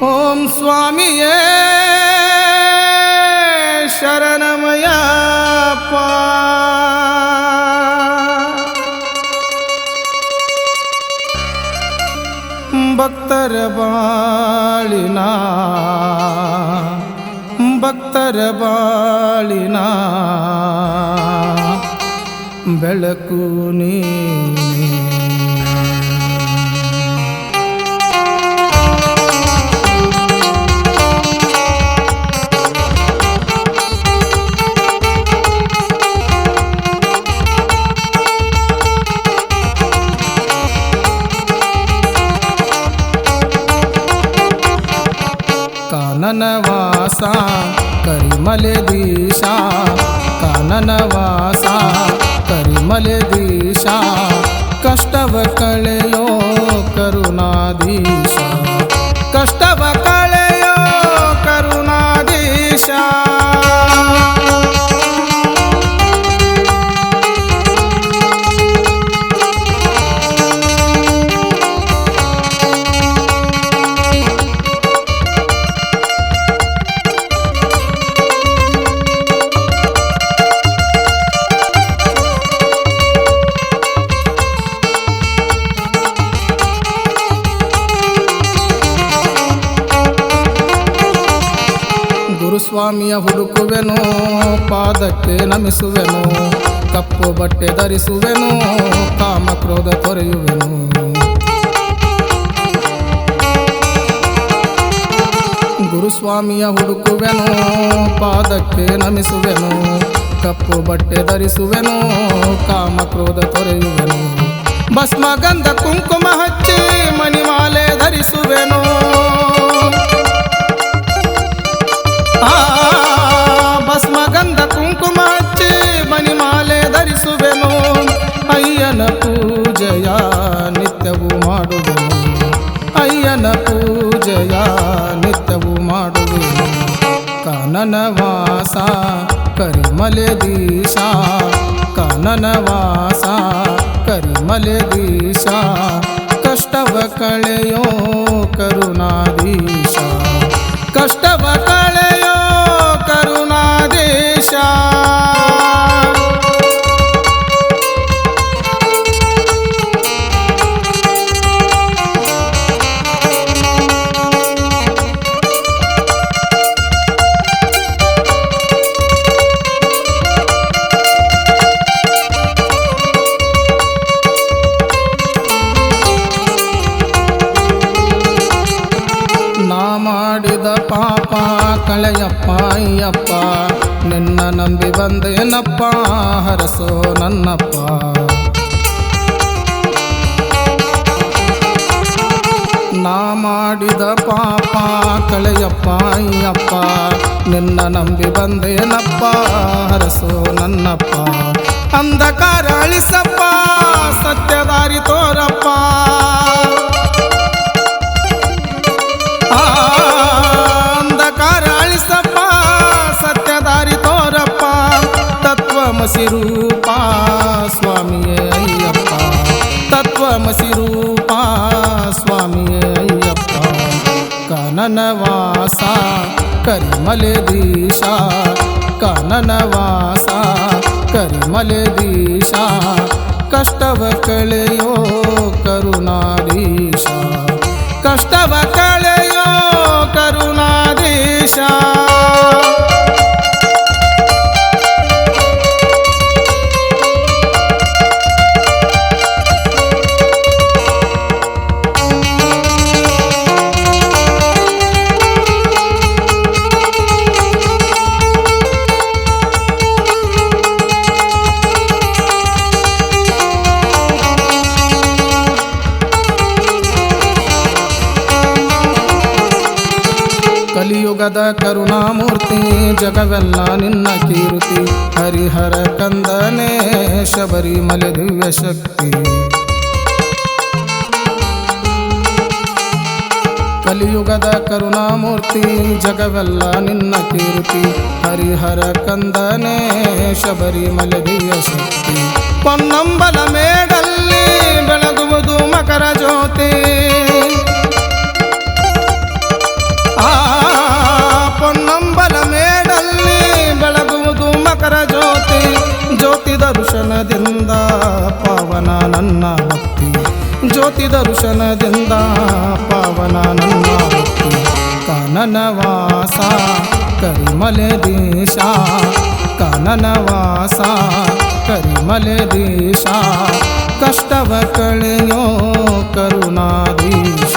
ಓಂ ಸ್ವಾಮಿಯೇ ಶರಣಮಯ್ಯಪ್ಪ. ಭಕ್ತರ ಬಾಳಿನ ಬೆಳಕು ನೀನೇ. ಕಾನನವಾಸ ಕರಿಮಲೆದೀಶ, ಕಾನನವಾಸ ಕರಿಮಲೆದೀಶ, ಕಷ್ಟವ ಕಳೆಯೋ ಕರುಣಾಧೀಶ, ಕಷ್ಟವ ಕಳೆಯೋ ಕರುಣಾಧೀಶ. ಗುರುಸ್ವಾಮಿಯ ಹುಡುಕುವೆನು, ಪಾದಕ್ಕೆ ನಮಿಸುವೆನು, ಕಪ್ಪು ಬಟ್ಟೆ ಧರಿಸುವೆನು, ಕಾಮಕ್ರೋಧ ತೊರೆಯುವೆನು. ಗುರುಸ್ವಾಮಿಯ ಹುಡುಕುವೆನು, ಪಾದಕ್ಕೆ ನಮಿಸುವೆನು, ಕಪ್ಪು ಬಟ್ಟೆ ಧರಿಸುವೆನು, ಕಾಮಕ್ರೋಧ ತೊರೆಯುವೆನು. ಭಸ್ಮ ಗಂಧ ಕುಂಕುಮ ಹಚ್ಚಿ ಮಣಿಮಾಲೆ ಧರಿಸುವೆನು, ಭಸ್ಮ ಗಂಧ ಕುಂಕುಮ ಹಚ್ಚಿ ಮಣಿಮಾಲೆ ಧರಿಸುವೆನು. ಅಯ್ಯನ ಪೂಜೆಯ ನಿತ್ಯವೂ ಮಾಡುವೆನು, ಅಯ್ಯನ ಪೂಜೆಯ ನಿತ್ಯವೂ ಮಾಡುವೆನು. ಕಾನನವಾಸ ಕರಿಮಲೆದೀಶ, ಕಾನನವಾಸ ಕರಿಮಲೆದೀಶ, ಕಷ್ಟವ ಕಳೆಯೋ ಕರುಣಾಧೀಶ, ಕಷ್ಟವ ಕಳೆಯೋ ಕರುಣಾಧೀಶ. ನಾ ಮಾಡಿದ ಪಾಪ ಕಳೆಯಪ್ಪ ಅಯ್ಯಪ್ಪ, ನಿನ್ನ ನಂಬಿ ಬಂದೇನಪ್ಪ, ಹರಸೋ ನನ್ನಪ್ಪ. ನಾ ಮಾಡಿದ ಪಾಪ ಕಳೆಯಪ್ಪ ಅಯ್ಯಪ್ಪ, ನಿನ್ನ ನಂಬಿ ಬಂದೇನಪ್ಪ, ಹರಸೋ ನನ್ನಪ್ಪ. ಅಂಧಕಾರ ಅಳಿಸಪ್ಪ, ಸತ್ಯದಾರಿ ತೋರಪ್ಪ, ಅಂಧಕಾರ ಅಳಿಸಪ್ಪ, ಸತ್ಯದಾರಿ ತೋರಪ್ಪ. ತತ್ವಮಸಿ ರೂಪ ಸ್ವಾಮಿಯೇ ಅಯ್ಯಪ್ಪ, ತತ್ವಮಸಿ ರೂಪ ಸ್ವಾಮಿಯೇ ಅಯ್ಯಪ್ಪ. ಕಾನನವಾಸ ಕರಿಮಲೆದೀಶ, ಕಾನನವಾಸ ಕರಿಮಲೆದೀಶ, ಕಷ್ಟವ ಕಳೆಯೋ ಕರುಣಾಧೀಶ, ಕಷ್ಟವ ಕಳೆಯೋ ಕರುಣಾಧೀಶ. ಕಲಿಯುಗದ ಕರುಣಾಮೂರ್ತಿ, ಜಗವೆಲ್ಲ ನಿನ್ನ ಕೀರ್ತಿ, ಹರಿಹರ ಕಂದನೇ ಶಬರಿಮಲೆ ದಿವ್ಯ ಶಕ್ತಿ. ಕಲಿಯುಗದ ಕರುಣಾಮೂರ್ತಿ, ಜಗವೆಲ್ಲ ನಿನ್ನ ಕೀರ್ತಿ, ಹರಿಹರ ಕಂದನೇ ಶಬರಿಮಲೆ ದಿವ್ಯ ಶಕ್ತಿ. ಪೊನ್ನಂಬಲ ಮೇಡಲ್ಲಿ ಬೆಳಗುವುದು ಮಕರ ಜ್ಯೋತಿ, ಜ್ಯೋತಿ ದರ್ಶನದಿಂದ ಪಾವನ ನನ್ನ ಭಕ್ತಿ ಕಾನನವಾಸ ಕರಿಮಲೆ ದೇಶ ಕಾನನವಾಸ ಕರಿಮಲೆ ದೇಶ ಕಷ್ಟವ ಕಳೆಯೋ ಕರುಣಾಧೀಶ